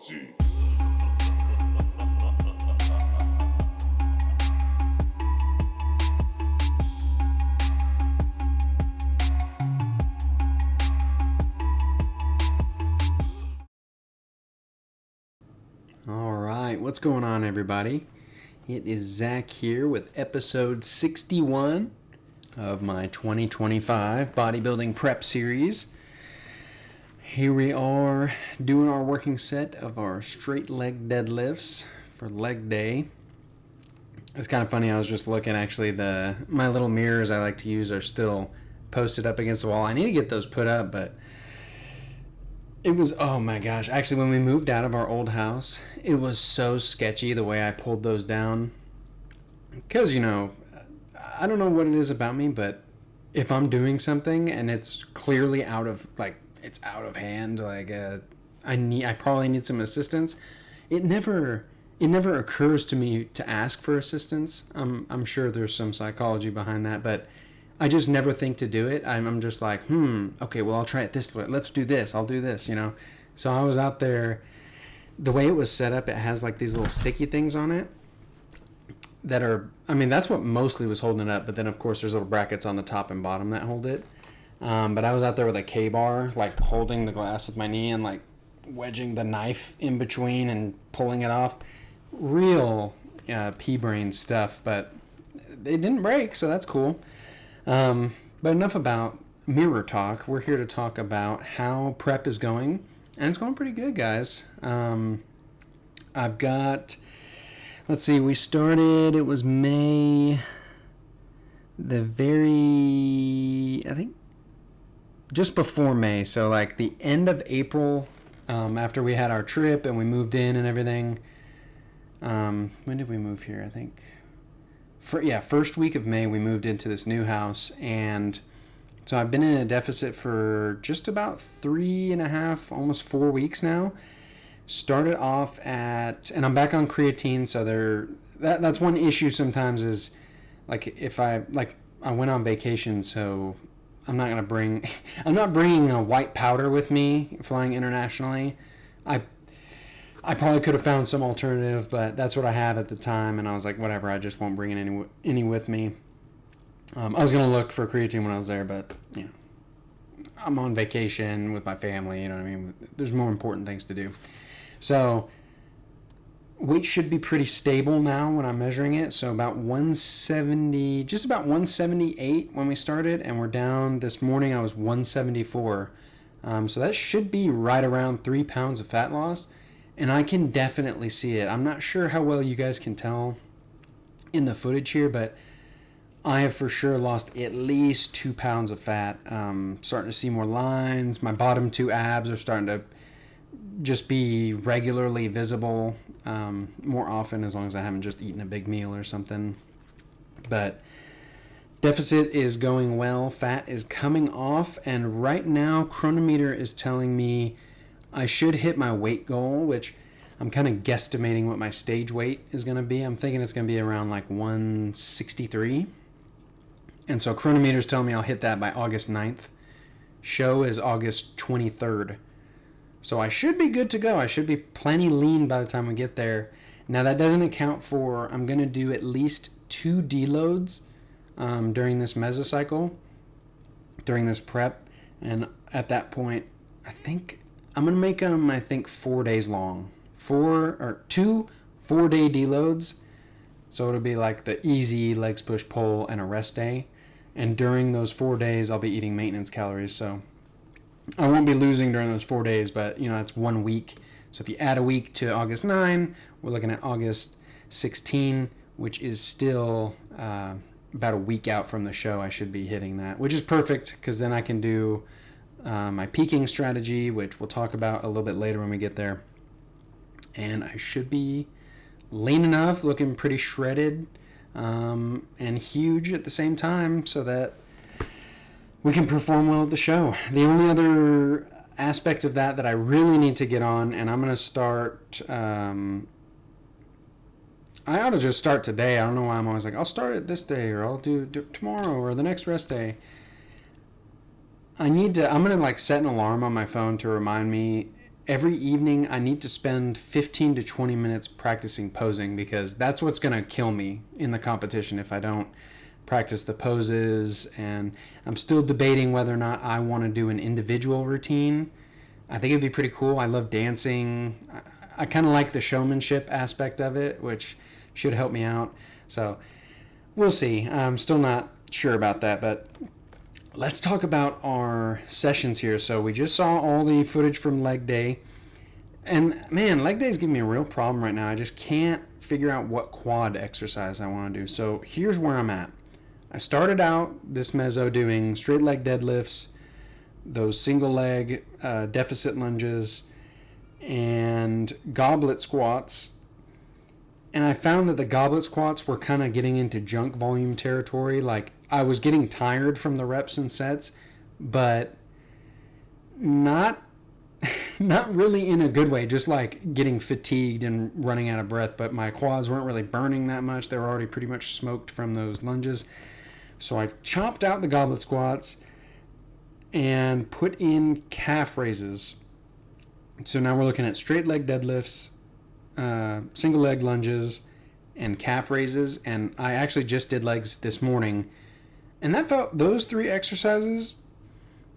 psychology. All right, what's going on, everybody? It is Zach here with episode 61 of my 2025 bodybuilding prep series. Here we are doing our working set of our straight leg deadlifts for leg day. It's kind of funny, I was just looking, actually, my little mirrors I like to use are still posted up against the wall. I need to get those put up, but it was, oh my gosh, actually when we moved out of our old house, it was so sketchy the way I pulled those down. Because, I don't know what it is about me, but if I'm doing something and it's clearly out of hand, I probably need some assistance, it never occurs to me to ask for assistance. I'm sure there's some psychology behind that, but I just never think to do it. I'm just like, okay, well, I'll try it this way. Let's do this. I'll do this, So I was out there. The way it was set up, it has like these little sticky things on it that are, that's what mostly was holding it up. But then, of course, there's little brackets on the top and bottom that hold it. But I was out there with a K-bar, like holding the glass with my knee and like wedging the knife in between and pulling it off. Real pea-brain stuff, but it didn't break, so that's cool. But enough about mirror talk. We're here to talk about how prep is going, and it's going pretty good, guys. I've got, we started, it was May, I think just before May, so like the end of April, after we had our trip and we moved in and everything. When did we move here? I think first week of May we moved into this new house, and so I've been in a deficit for just about 3.5, almost 4 weeks now. Started off and I'm back on creatine, so that's one issue sometimes is like if I went on vacation, so I'm not bringing a white powder with me flying internationally. I probably could have found some alternative, but that's what I had at the time, and I was like, whatever, I just won't bring any with me. I was going to look for creatine when I was there, but, I'm on vacation with my family, There's more important things to do. So, weight should be pretty stable now when I'm measuring it, so about 170, just about 178 when we started, and we're down, this morning I was 174. So that should be right around 3 pounds of fat loss. And I can definitely see it. I'm not sure how well you guys can tell in the footage here, but I have for sure lost at least 2 pounds of fat. Starting to see more lines. My bottom 2 abs are starting to just be regularly visible more often, as long as I haven't just eaten a big meal or something. But deficit is going well. Fat is coming off. And right now, Chronometer is telling me I should hit my weight goal, which I'm kind of guesstimating what my stage weight is going to be. I'm thinking it's going to be around like 163. And so Chronometer's telling me I'll hit that by August 9th. Show is August 23rd. So I should be good to go. I should be plenty lean by the time we get there. Now that doesn't account for, I'm going to do at least 2 deloads during this mesocycle, during this prep. And at that point, I think I'm going to make them, 4 days long. 2 4-day deloads. So it'll be like the easy legs, push, pull, and a rest day. And during those 4 days, I'll be eating maintenance calories. So I won't be losing during those 4 days, but, it's 1 week. So if you add a week to August 9, we're looking at August 16, which is still about a week out from the show. I should be hitting that, which is perfect because then I can do my peaking strategy, which we'll talk about a little bit later when we get there. And I should be lean enough, looking pretty shredded, and huge at the same time so that we can perform well at the show. The only other aspects of that I really need to get on, and I'm going to start, I ought to just start today. I don't know why I'm always like, I'll start it this day, or I'll do tomorrow, or the next rest day. I'm going to set an alarm on my phone to remind me every evening I need to spend 15 to 20 minutes practicing posing, because that's what's going to kill me in the competition if I don't practice the poses. And I'm still debating whether or not I want to do an individual routine. I think it'd be pretty cool. I love dancing. I kind of like the showmanship aspect of it, which should help me out. So we'll see. I'm still not sure about that, but let's talk about our sessions here. So we just saw all the footage from leg day. And man, leg day is giving me a real problem right now. I just can't figure out what quad exercise I want to do. So here's where I'm at. I started out this meso doing straight leg deadlifts, those single leg deficit lunges, and goblet squats. And I found that the goblet squats were kind of getting into junk volume territory. Like, I was getting tired from the reps and sets, but not really in a good way, just like getting fatigued and running out of breath. But my quads weren't really burning that much. They were already pretty much smoked from those lunges. So I chopped out the goblet squats and put in calf raises. So now we're looking at straight leg deadlifts, single leg lunges, and calf raises. And I actually just did legs this morning, and those 3 exercises,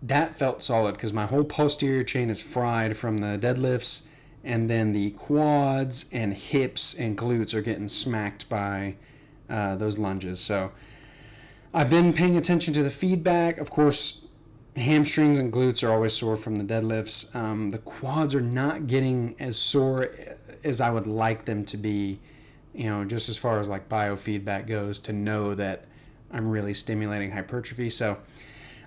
that felt solid, because my whole posterior chain is fried from the deadlifts, and then the quads and hips and glutes are getting smacked by those lunges. So I've been paying attention to the feedback. Of course, hamstrings and glutes are always sore from the deadlifts. The quads are not getting as sore as I would like them to be, just as far as like biofeedback goes, to know that I'm really stimulating hypertrophy. So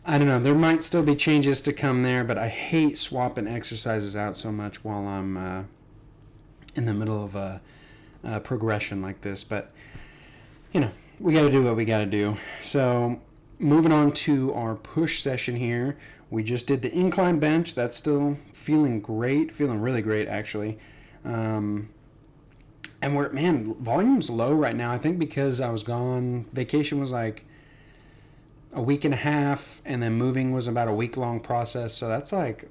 I don't know. There might still be changes to come there, but I hate swapping exercises out so much while I'm in the middle of a progression like this. But, we got to do what we got to do. So moving on to our push session here. We just did the incline bench. That's still feeling great, feeling really great, actually. And volume's low right now. I think because I was gone. Vacation was like a week and a half, and then moving was about a week-long process. So that's like,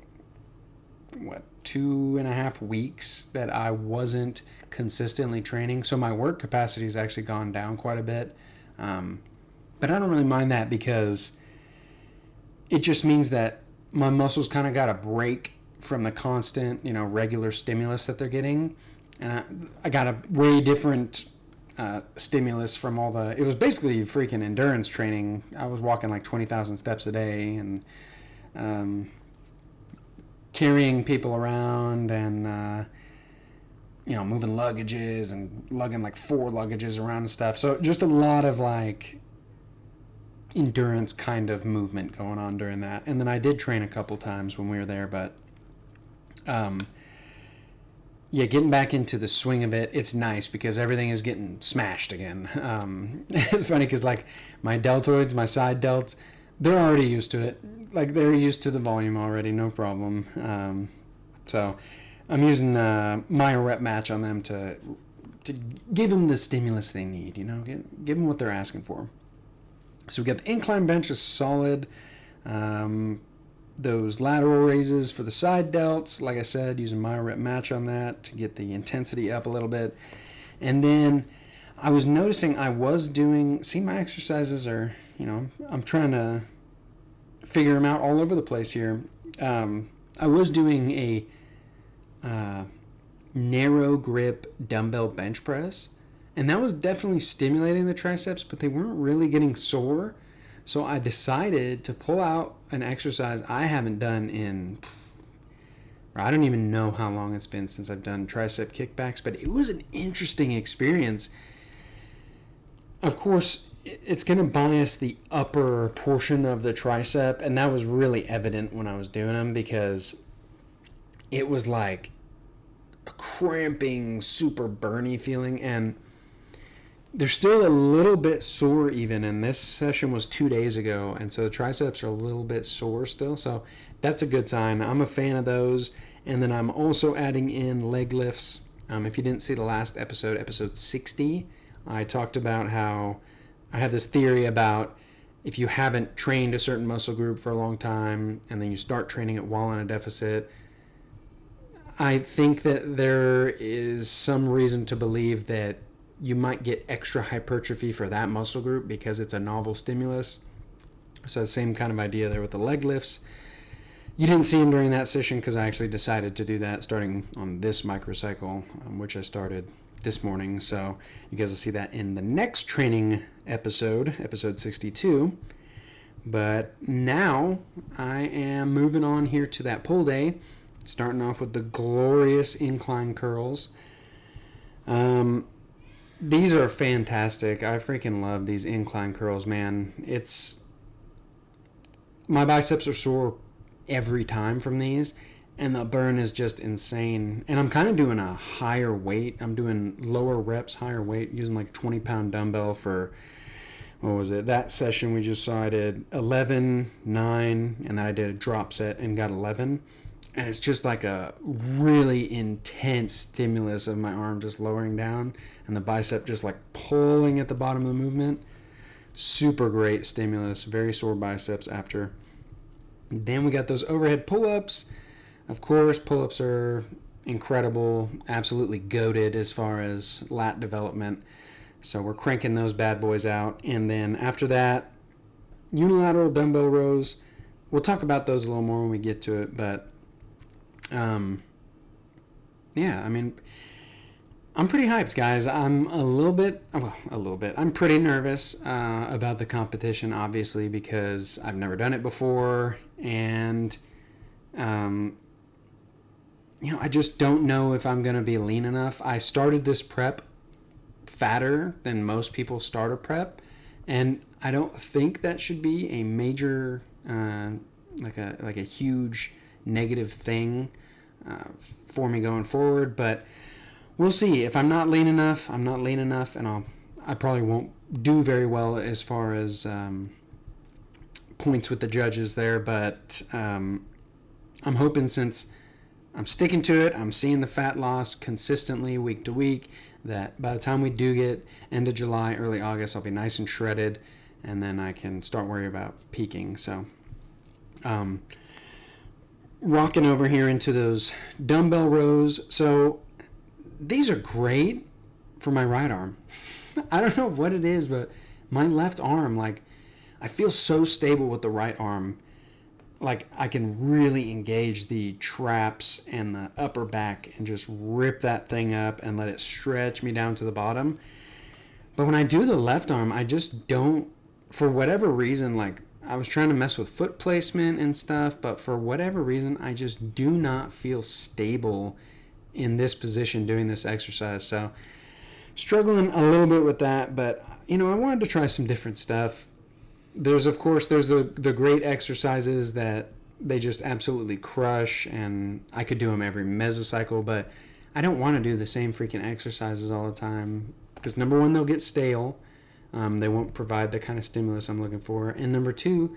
2.5 weeks that I wasn't consistently training. So my work capacity has actually gone down quite a bit. But I don't really mind that, because it just means that my muscles kind of got a break from the constant, regular stimulus that they're getting. And I got a way different stimulus from it was basically freaking endurance training. I was walking like 20,000 steps a day, and carrying people around, and moving luggages and lugging like 4 luggages around and stuff. So just a lot of like endurance kind of movement going on during that. And then I did train a couple times when we were there, but getting back into the swing of it, it's nice because everything is getting smashed again. It's funny because like my deltoids, my side delts, they're already used to it. Like, they're used to the volume already, no problem. So I'm using my rep match on them to give them the stimulus they need, give them what they're asking for. So we got the incline bench is solid. Those lateral raises for the side delts, like I said, using my rep match on that to get the intensity up a little bit. And then I was noticing my exercises are, I'm trying to figure them out all over the place here. I was doing a narrow grip dumbbell bench press, and that was definitely stimulating the triceps, but they weren't really getting sore. So I decided to pull out an exercise I haven't done I don't even know how long it's been since I've done tricep kickbacks, but it was an interesting experience. Of course, it's going to bias the upper portion of the tricep, and that was really evident when I was doing them, because it was like a cramping, super burny feeling, and they're still a little bit sore even, and this session was 2 days ago, and so the triceps are a little bit sore still, so that's a good sign. I'm a fan of those. And then I'm also adding in leg lifts. If you didn't see the last episode, episode 60, I talked about how I have this theory about if you haven't trained a certain muscle group for a long time and then you start training it while in a deficit, I think that there is some reason to believe that you might get extra hypertrophy for that muscle group because it's a novel stimulus. So the same kind of idea there with the leg lifts. You didn't see them during that session because I actually decided to do that starting on this microcycle, which I started this morning. So you guys will see that in the next training episode 62. But now I am moving on here to that pull day, starting off with the glorious incline curls. These are fantastic. I freaking love these incline curls, man. My biceps are sore every time from these, and the burn is just insane. And I'm kind of doing a higher weight. I'm doing lower reps, higher weight, using like 20-pound dumbbell for, what was it? That session we just saw, I did 11, 9, and then I did a drop set and got 11. And it's just like a really intense stimulus of my arm just lowering down and the bicep just like pulling at the bottom of the movement. Super great stimulus, very sore biceps after. Then we got those overhead pull-ups. Of course, pull-ups are incredible, absolutely goated as far as lat development. So we're cranking those bad boys out. And then after that, unilateral dumbbell rows. We'll talk about those a little more when we get to it. But, yeah, I mean, I'm pretty hyped, guys. I'm I'm pretty nervous about the competition, obviously, because I've never done it before. And, I just don't know if I'm going to be lean enough. I started this prep fatter than most people start a prep, and I don't think that should be a major, like a huge negative thing for me going forward, but we'll see. If I'm not lean enough, I'm not lean enough, and I probably won't do very well as far as points with the judges there, but I'm hoping, since I'm sticking to it, I'm seeing the fat loss consistently week to week, that by the time we do get end of July, early August, I'll be nice and shredded, and then I can start worrying about peaking. So rocking over here into those dumbbell rows. So these are great for my right arm. I don't know what it is, but my left arm, like, I feel so stable with the right arm. Like, I can really engage the traps and the upper back and just rip that thing up and let it stretch me down to the bottom. But when I do the left arm, I just don't, for whatever reason, like, I was trying to mess with foot placement and stuff, but for whatever reason, I just do not feel stable in this position doing this exercise. So struggling a little bit with that, but I wanted to try some different stuff. There's the great exercises that they just absolutely crush, and I could do them every mesocycle, but I don't want to do the same freaking exercises all the time, because number one, they'll get stale. They won't provide the kind of stimulus I'm looking for. And number two,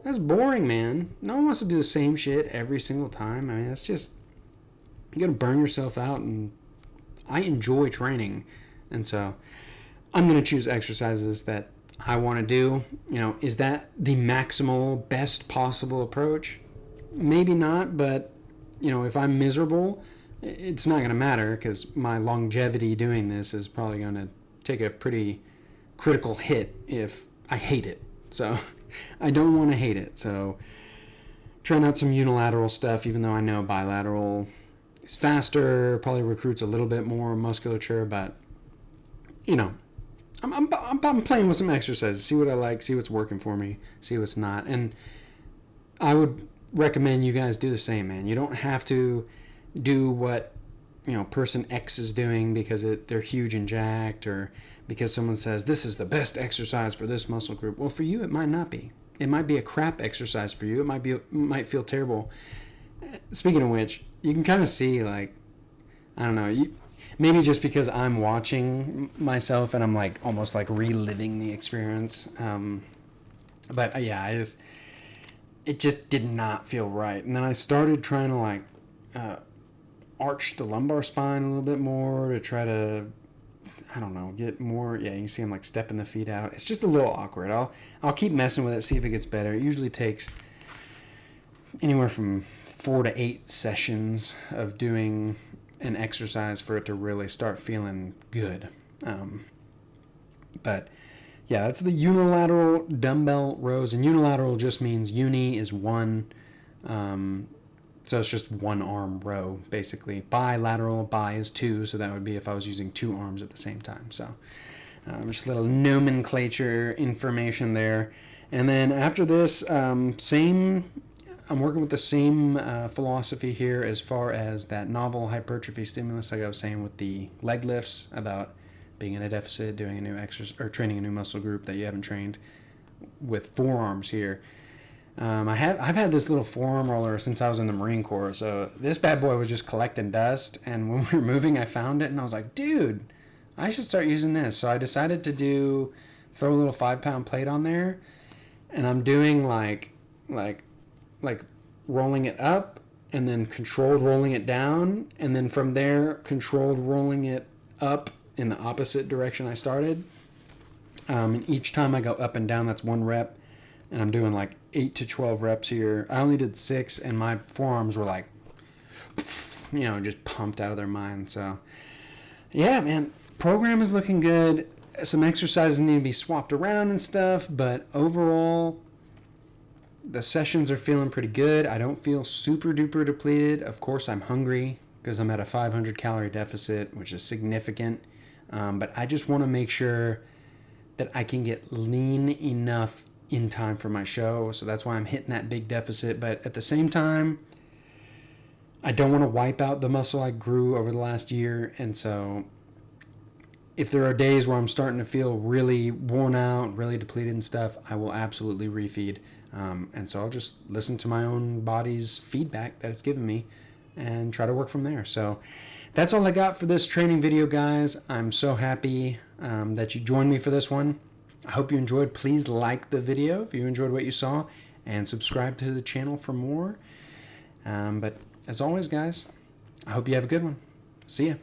that's boring, man. No one wants to do the same shit every single time. I mean, that's just, you got to burn yourself out, and I enjoy training. And so I'm going to choose exercises that I want to do. Is that the maximal, best possible approach? Maybe not, but, if I'm miserable, it's not going to matter, because my longevity doing this is probably going to take a pretty critical hit if I hate it. So I don't want to hate it. So trying out some unilateral stuff, even though I know bilateral is faster, probably recruits a little bit more musculature, but I'm playing with some exercises, see what I like, see what's working for me, see what's not. And I would recommend you guys do the same, man. You don't have to do what person X is doing because they're huge and jacked, or because someone says this is the best exercise for this muscle group. Well, for you, it might not be. It might be a crap exercise for you. It might feel terrible. Speaking of which, you can kind of see, like, I don't know, maybe just because I'm watching myself and I'm like almost like reliving the experience. But yeah, it just did not feel right. And then I started trying to like arch the lumbar spine a little bit more to try to, I don't know, get more. Yeah, you can see I'm like stepping the feet out. It's just a little awkward. I'll keep messing with it, see if it gets better. It usually takes anywhere from 4 to 8 sessions of doing an exercise for it to really start feeling good. But yeah, that's the unilateral dumbbell rows, and unilateral just means uni is one, so it's just one arm row basically. Bilateral, bi is two, so that would be if I was using 2 arms at the same time. So just a little nomenclature information there. And then after this, I'm working with the same philosophy here as far as that novel hypertrophy stimulus, like I was saying with the leg lifts, about being in a deficit, doing a new exercise, or training a new muscle group that you haven't trained, with forearms here. I've had this little forearm roller since I was in the Marine Corps, so this bad boy was just collecting dust, and when we were moving, I found it, and I was like, dude, I should start using this. So I decided to throw a little 5-pound plate on there, and I'm doing like rolling it up, and then controlled rolling it down, and then from there controlled rolling it up in the opposite direction I started. And each time I go up and down, that's 1 rep, and I'm doing like 8 to 12 reps here. I only did 6, and my forearms were like, just pumped out of their mind. So yeah, man, program is looking good. Some exercises need to be swapped around and stuff, but overall the sessions are feeling pretty good. I don't feel super duper depleted. Of course, I'm hungry because I'm at a 500 calorie deficit, which is significant. But I just want to make sure that I can get lean enough in time for my show. So that's why I'm hitting that big deficit. But at the same time, I don't want to wipe out the muscle I grew over the last year. And so if there are days where I'm starting to feel really worn out, really depleted and stuff, I will absolutely refeed. And so I'll just listen to my own body's feedback that it's given me and try to work from there. So that's all I got for this training video, guys. I'm so happy that you joined me for this one. I hope you enjoyed. Please like the video if you enjoyed what you saw, and subscribe to the channel for more. But as always, guys, I hope you have a good one. See ya.